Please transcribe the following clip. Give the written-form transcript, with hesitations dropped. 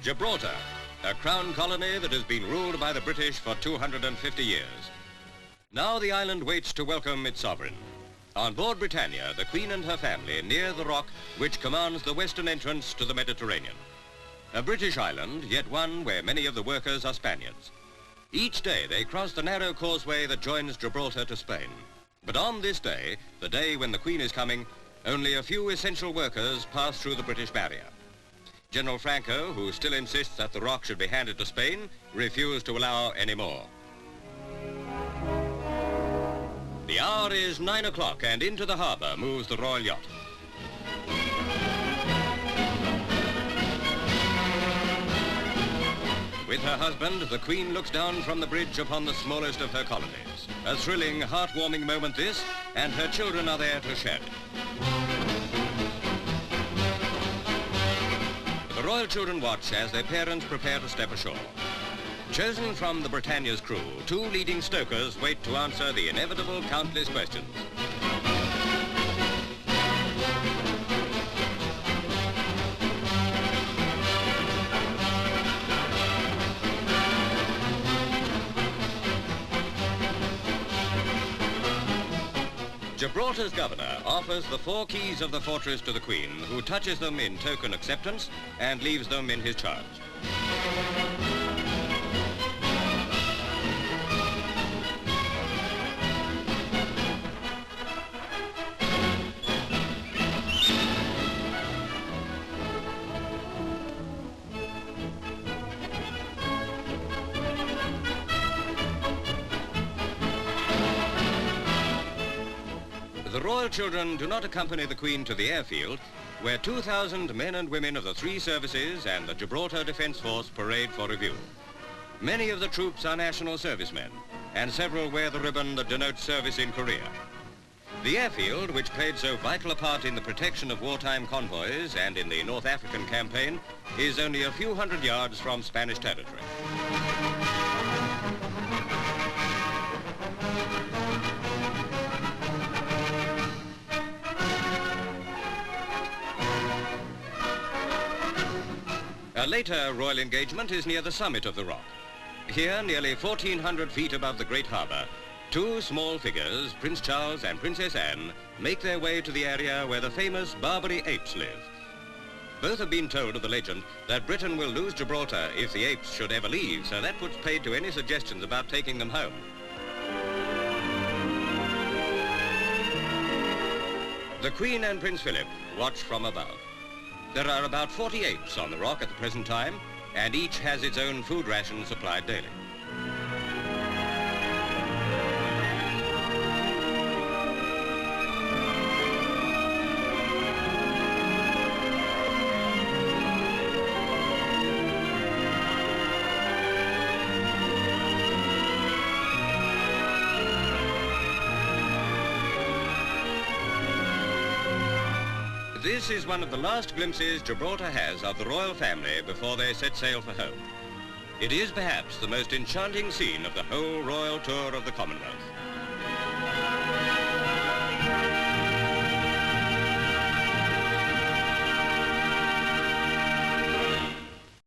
Gibraltar, a crown colony that has been ruled by the British for 250 years. Now the island waits to welcome its sovereign. On board Britannia, the Queen and her family near the rock which commands the western entrance to the Mediterranean. A British island, yet one where many of the workers are Spaniards. Each day they cross the narrow causeway that joins Gibraltar to Spain. But on this day, the day when the Queen is coming, only a few essential workers pass through the British barrier. General Franco, who still insists that the rock should be handed to Spain, refused to allow any more. The hour is 9 o'clock and into the harbour moves the royal yacht. With her husband, the Queen looks down from the bridge upon the smallest of her colonies. A thrilling, heart-warming moment this, and her children are there to share it. The royal children watch as their parents prepare to step ashore. Chosen from the Britannia's crew, 2 leading stokers wait to answer the inevitable countless questions. Gibraltar's governor offers the 4 keys of the fortress to the Queen, who touches them in token acceptance and leaves them in his charge. The royal children do not accompany the Queen to the airfield, where 2,000 men and women of the 3 services and the Gibraltar Defence Force parade for review. Many of the troops are national servicemen, and several wear the ribbon that denotes service in Korea. The airfield, which played so vital a part in the protection of wartime convoys and in the North African campaign, is only a few hundred yards from Spanish territory. A later royal engagement is near the summit of the rock. Here, nearly 1,400 feet above the great harbour, 2 small figures, Prince Charles and Princess Anne, make their way to the area where the famous Barbary apes live. Both have been told of the legend that Britain will lose Gibraltar if the apes should ever leave, so that puts paid to any suggestions about taking them home. The Queen and Prince Philip watch from above. There are about 40 apes on the rock at the present time, and each has its own food ration supplied daily. This is one of the last glimpses Gibraltar has of the royal family before they set sail for home. It is perhaps the most enchanting scene of the whole royal tour of the Commonwealth.